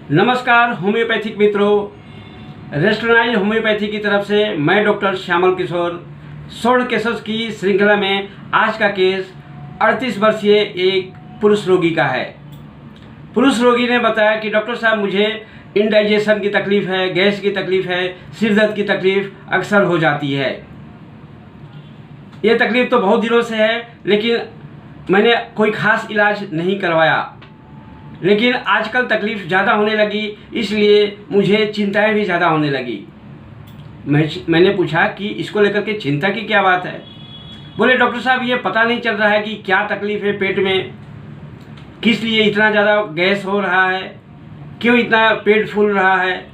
नमस्कार होम्योपैथिक मित्रों, रेस्टोनाइज होम्योपैथी की तरफ से मैं डॉक्टर श्यामल किशोर स्वर्ण केसेस की श्रृंखला में आज का केस 38 वर्षीय एक पुरुष रोगी का है। पुरुष रोगी ने बताया कि डॉक्टर साहब मुझे इंडाइजेशन की तकलीफ़ है, गैस की तकलीफ़ है, सिर दर्द की तकलीफ़ अक्सर हो जाती है। ये तकलीफ़ तो बहुत दिनों से है, लेकिन मैंने कोई ख़ास इलाज नहीं करवाया। लेकिन आजकल तकलीफ़ ज़्यादा होने लगी, इसलिए मुझे चिंताएं भी ज़्यादा होने लगी। मैंने पूछा कि इसको लेकर के चिंता की क्या बात है। बोले डॉक्टर साहब ये पता नहीं चल रहा है कि क्या तकलीफ़ है पेट में, किस लिए इतना ज़्यादा गैस हो रहा है, क्यों इतना पेट फूल रहा है।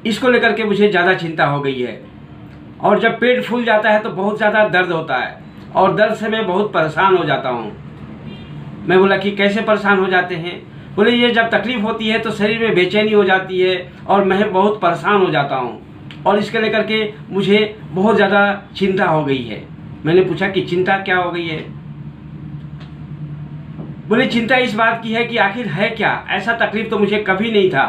इसको लेकर के मुझे ज़्यादा चिंता हो गई है। और जब पेट फूल जाता है तो बहुत ज़्यादा दर्द होता है और दर्द से मैं बहुत परेशान हो जाता हूँ। मैं बोला कि कैसे परेशान हो जाते हैं। बोले ये जब तकलीफ़ होती है तो शरीर में बेचैनी हो जाती है और मैं बहुत परेशान हो जाता हूँ और इसके लेकर के मुझे बहुत ज़्यादा चिंता हो गई है। मैंने पूछा कि चिंता क्या हो गई है। बोले चिंता इस बात की है कि आखिर है क्या, ऐसा तकलीफ़ तो मुझे कभी नहीं था।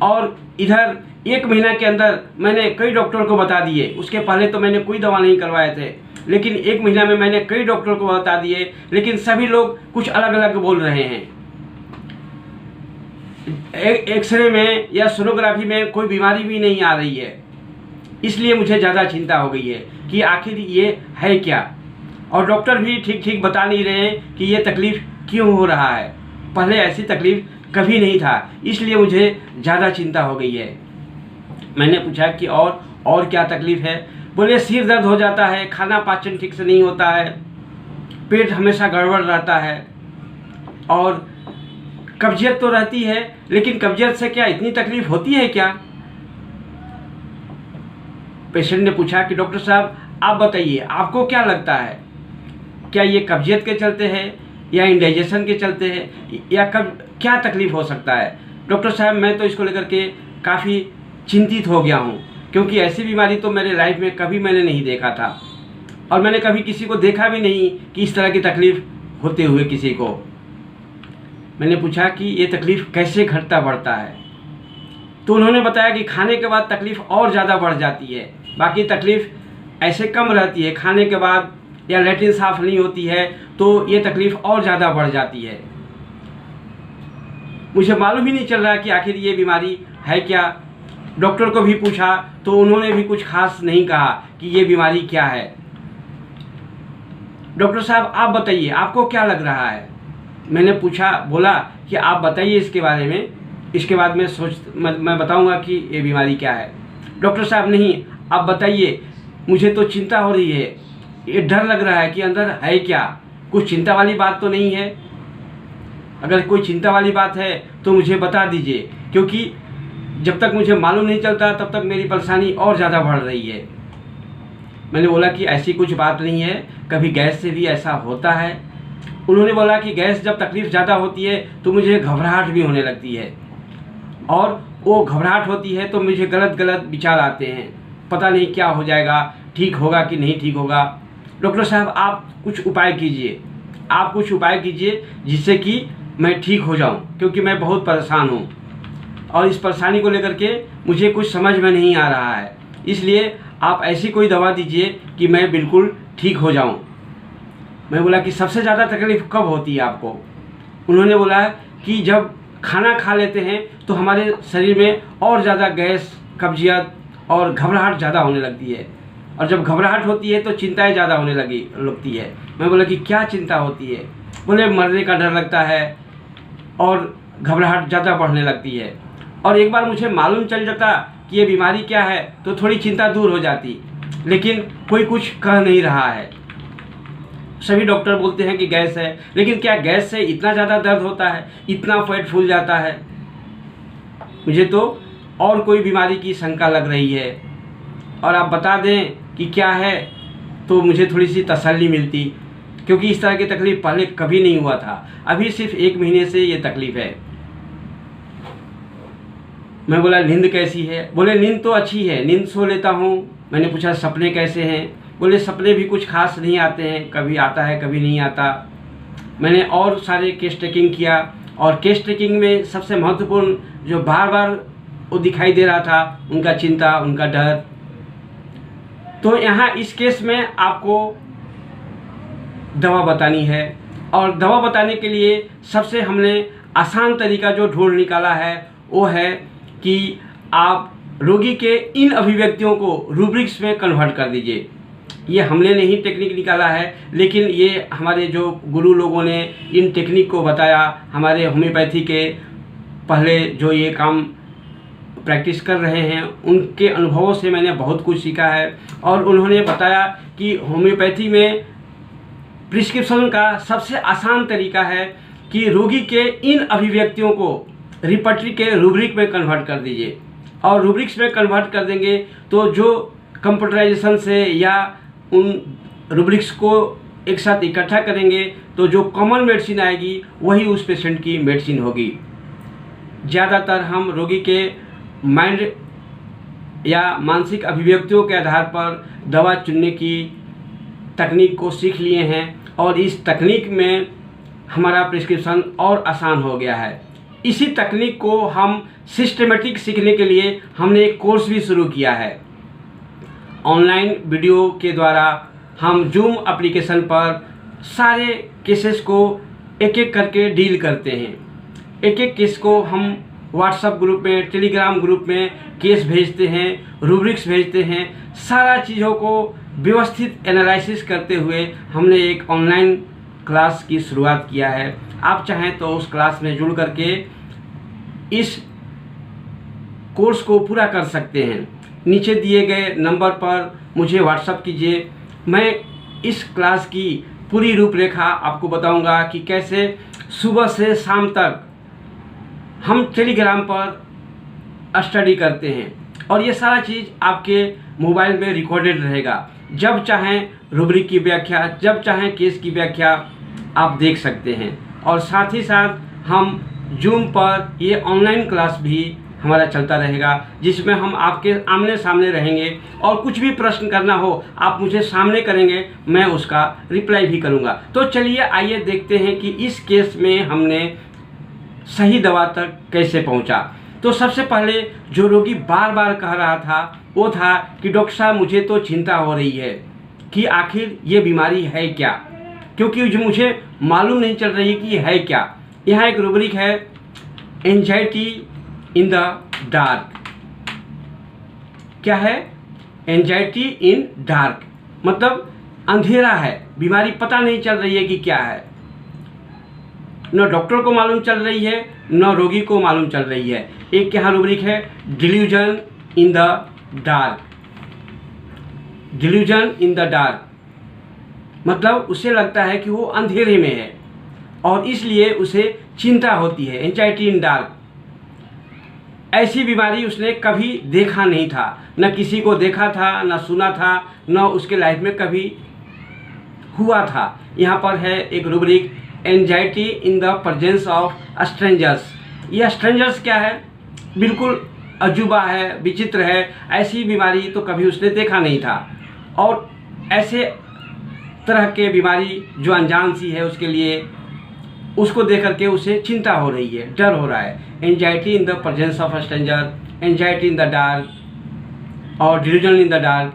और इधर 1 महीना के अंदर मैंने कई डॉक्टर को बता दिए। उसके पहले तो मैंने कोई दवा नहीं करवाए थे, लेकिन 1 महीना में मैंने कई डॉक्टर को बता दिए, लेकिन सभी लोग कुछ अलग अलग बोल रहे हैं। एक्सरे में या सोनोग्राफी में कोई बीमारी भी नहीं आ रही है। इसलिए मुझे ज़्यादा चिंता हो गई है कि आखिर ये है क्या। और डॉक्टर भी ठीक ठीक बता नहीं रहे हैं कि ये तकलीफ़ क्यों हो रहा है। पहले ऐसी तकलीफ़ कभी नहीं था, इसलिए मुझे ज़्यादा चिंता हो गई है। मैंने पूछा कि और क्या तकलीफ़ है। बोले सिर दर्द हो जाता है, खाना पाचन ठीक से नहीं होता है, पेट हमेशा गड़बड़ रहता है और कब्जियत तो रहती है, लेकिन कब्जियत से क्या इतनी तकलीफ़ होती है क्या। पेशेंट ने पूछा कि डॉक्टर साहब आप बताइए आपको क्या लगता है, क्या ये कब्जियत के चलते है या इंडाइजेशन के चलते है या क्या तकलीफ़ हो सकता है। डॉक्टर साहब मैं तो इसको लेकर के काफ़ी चिंतित हो गया हूँ, क्योंकि ऐसी बीमारी तो मेरे लाइफ में कभी मैंने नहीं देखा था और मैंने कभी किसी को देखा भी नहीं कि इस तरह की तकलीफ़ होते हुए किसी को। मैंने पूछा कि ये तकलीफ़ कैसे घटता बढ़ता है, तो उन्होंने बताया कि खाने के बाद तकलीफ़ और ज़्यादा बढ़ जाती है, बाकी तकलीफ़ ऐसे कम रहती है। खाने के बाद या लैट्रिन साफ़ नहीं होती है तो ये तकलीफ़ और ज़्यादा बढ़ जाती है। मुझे मालूम ही नहीं चल रहा कि आखिर ये बीमारी है क्या। डॉक्टर को भी पूछा तो उन्होंने भी कुछ खास नहीं कहा कि ये बीमारी क्या है। डॉक्टर साहब आप बताइए आपको क्या लग रहा है। मैंने बोला कि आप बताइए इसके बारे में, इसके बाद मैं बताऊंगा कि ये बीमारी क्या है। डॉक्टर साहब नहीं आप बताइए, मुझे तो चिंता हो रही है, ये डर लग रहा है कि अंदर है क्या, कुछ चिंता वाली बात तो नहीं है। अगर कोई चिंता वाली बात है तो मुझे बता दीजिए, क्योंकि जब तक मुझे मालूम नहीं चलता तब तक मेरी परेशानी और ज़्यादा बढ़ रही है। मैंने बोला कि ऐसी कुछ बात नहीं है, कभी गैस से भी ऐसा होता है। उन्होंने बोला कि गैस जब तकलीफ़ ज़्यादा होती है तो मुझे घबराहट भी होने लगती है और वो घबराहट होती है तो मुझे गलत विचार आते हैं, पता नहीं क्या हो जाएगा, ठीक होगा कि नहीं ठीक होगा। डॉक्टर साहब आप कुछ उपाय कीजिए, आप कुछ उपाय कीजिए जिससे कि मैं ठीक हो जाऊं, क्योंकि मैं बहुत परेशान हूं और इस परेशानी को लेकर के मुझे कुछ समझ में नहीं आ रहा है। इसलिए आप ऐसी कोई दवा दीजिए कि मैं बिल्कुल ठीक हो जाऊं। मैं बोला कि सबसे ज़्यादा तकलीफ़ कब होती है आपको। उन्होंने बोला कि जब खाना खा लेते हैं तो हमारे शरीर में और ज़्यादा गैस, कब्जियत और घबराहट ज़्यादा होने लगती है, और जब घबराहट होती है तो चिंताएं ज़्यादा होने लगती है। मैं बोला कि क्या चिंता होती है। बोले मरने का डर लगता है और घबराहट ज़्यादा बढ़ने लगती है। और एक बार मुझे मालूम चल जाता कि ये बीमारी क्या है तो थोड़ी चिंता दूर हो जाती, लेकिन कोई कुछ कह नहीं रहा है। सभी डॉक्टर बोलते हैं कि गैस है, लेकिन क्या गैस से इतना ज़्यादा दर्द होता है, इतना पेट फूल जाता है। मुझे तो और कोई बीमारी की शंका लग रही है, और आप बता दें कि क्या है तो मुझे थोड़ी सी तसल्ली मिलती, क्योंकि इस तरह की तकलीफ़ पहले कभी नहीं हुआ था, अभी सिर्फ 1 महीने से ये तकलीफ़ है। मैं बोला नींद कैसी है। बोले नींद तो अच्छी है, नींद सो लेता हूँ। मैंने पूछा सपने कैसे हैं। बोले सपने भी कुछ खास नहीं आते हैं, कभी आता है कभी नहीं आता। मैंने और सारे केस टेकिंग किया और केस ट्रेकिंग में सबसे महत्वपूर्ण जो बार बार वो दिखाई दे रहा था, उनका चिंता, उनका डर। तो यहाँ इस केस में आपको दवा बतानी है, और दवा बताने के लिए सबसे हमने आसान तरीका जो ढूंढ निकाला है वो है कि आप रोगी के इन अभिव्यक्तियों को रूब्रिक्स में कन्वर्ट कर दीजिए। ये हमने नहीं टेक्निक निकाला है, लेकिन ये हमारे जो गुरु लोगों ने इन टेक्निक को बताया, हमारे होम्योपैथी के पहले जो ये काम प्रैक्टिस कर रहे हैं उनके अनुभवों से मैंने बहुत कुछ सीखा है। और उन्होंने बताया कि होम्योपैथी में प्रिस्क्रिप्शन का सबसे आसान तरीका है कि रोगी के इन अभिव्यक्तियों को रिपर्टरी के रूब्रिक में कन्वर्ट कर दीजिए, और रूब्रिक्स में कन्वर्ट कर देंगे तो जो कंप्यूटराइजेशन से या उन रूब्रिक्स को एक साथ इकट्ठा करेंगे तो जो कॉमन मेडिसिन आएगी वही उस पेशेंट की मेडिसिन होगी। ज़्यादातर हम रोगी के माइंड या मानसिक अभिव्यक्तियों के आधार पर दवा चुनने की तकनीक को सीख लिए हैं, और इस तकनीक में हमारा प्रिस्क्रिप्शन और आसान हो गया है। इसी तकनीक को हम सिस्टमेटिक सीखने के लिए हमने एक कोर्स भी शुरू किया है। ऑनलाइन वीडियो के द्वारा हम जूम एप्लीकेशन पर सारे केसेस को एक एक करके डील करते हैं। एक एक केस को हम व्हाट्सएप ग्रुप में, टेलीग्राम ग्रुप में केस भेजते हैं, रूब्रिक्स भेजते हैं। सारा चीज़ों को व्यवस्थित एनालिसिस करते हुए हमने एक ऑनलाइन क्लास की शुरुआत किया है। आप चाहें तो उस क्लास में जुड़ करके इस कोर्स को पूरा कर सकते हैं। नीचे दिए गए नंबर पर मुझे व्हाट्सएप कीजिए। मैं इस क्लास की पूरी रूपरेखा आपको बताऊंगा कि कैसे सुबह से शाम तक हम टेलीग्राम पर स्टडी करते हैं, और ये सारा चीज़ आपके मोबाइल में रिकॉर्डेड रहेगा। जब चाहें रूब्रिक की व्याख्या, जब चाहें केस की व्याख्या आप देख सकते हैं। और साथ ही साथ हम जूम पर ये ऑनलाइन क्लास भी हमारा चलता रहेगा, जिसमें हम आपके आमने सामने रहेंगे, और कुछ भी प्रश्न करना हो आप मुझे सामने करेंगे, मैं उसका रिप्लाई भी करूंगा। तो चलिए आइए देखते हैं कि इस केस में हमने सही दवा तक कैसे पहुंचा। तो सबसे पहले जो रोगी बार बार कह रहा था वो था कि डॉक्टर साहब मुझे तो चिंता हो रही है कि आखिर ये बीमारी है क्या, क्योंकि जो मुझे मालूम नहीं चल रही कि ये है क्या। यहाँ एक रूब्रिक है, एंजाइटी इन द डार्क। क्या है? एंजाइटी इन डार्क मतलब अंधेरा है, बीमारी पता नहीं चल रही है कि क्या है। न डॉक्टर को मालूम चल रही है, न रोगी को मालूम चल रही है। एक यहाँ रूब्रिक है, delusion in the dark. Delusion in the dark मतलब उसे लगता है कि वो अंधेरे में है और इसलिए उसे चिंता होती है। एंजाइटी इन डार्क, ऐसी बीमारी उसने कभी देखा नहीं था, न किसी को देखा था, न सुना था, न उसके लाइफ में कभी हुआ था। यहाँ पर है एक rubric, anxiety in the presence of strangers. यह स्ट्रेंजर्स क्या है? बिल्कुल अजूबा है, विचित्र है। ऐसी बीमारी तो कभी उसने देखा नहीं था, और ऐसे तरह के बीमारी जो अनजान सी है उसके लिए उसको देख करके उसे चिंता हो रही है, डर हो रहा है। Anxiety in the presence of stranger, anxiety in the dark और डिल्यूजन इन द डार्क।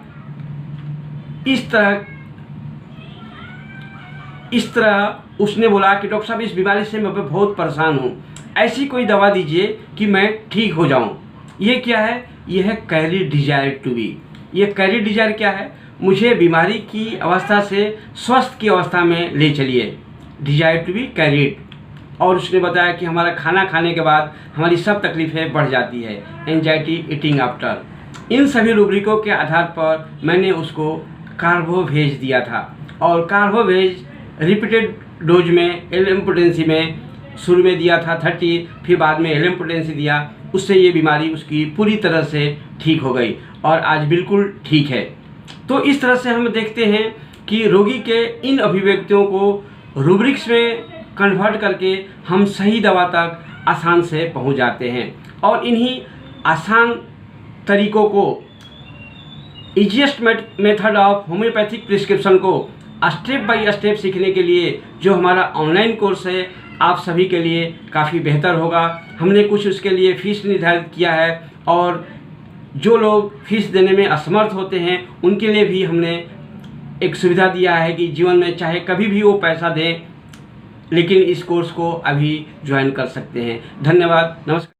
इस तरह उसने बोला कि डॉक्टर साहब इस बीमारी से मैं बहुत परेशान हूँ, ऐसी कोई दवा दीजिए कि मैं ठीक हो जाऊँ। ये क्या है? ये है कैरी डिजायर टू बी। ये कैरी डिजायर क्या है? मुझे बीमारी की अवस्था से स्वस्थ की अवस्था में ले चलिए, डिजायर टू बी कैरीड। और उसने बताया कि हमारा खाना खाने के बाद हमारी सब तकलीफ़ें बढ़ जाती है, एंजाइटी ईटिंग आफ्टर। इन सभी रूब्रिकों के आधार पर मैंने उसको कार्बोवेज दिया था, और कार्बोवेज रिपीटेड डोज में एलएम पोटेंसी में शुरू में दिया था 30, फिर बाद में एलएम पोटेंसी दिया। उससे ये बीमारी उसकी पूरी तरह से ठीक हो गई और आज बिल्कुल ठीक है। तो इस तरह से हम देखते हैं कि रोगी के इन अभिव्यक्तियों को रूब्रिक्स में कन्वर्ट करके हम सही दवा तक आसान से पहुंच जाते हैं। और इन्हीं आसान तरीकों को, easiest method of homeopathic prescription को स्टेप बाय स्टेप सीखने के लिए जो हमारा ऑनलाइन कोर्स है, आप सभी के लिए काफ़ी बेहतर होगा। हमने कुछ उसके लिए फ़ीस निर्धारित किया है और जो लोग फीस देने में असमर्थ होते हैं उनके लिए भी हमने एक सुविधा दिया है कि जीवन में चाहे कभी भी वो पैसा दें, लेकिन इस कोर्स को अभी ज्वाइन कर सकते हैं। धन्यवाद, नमस्कार।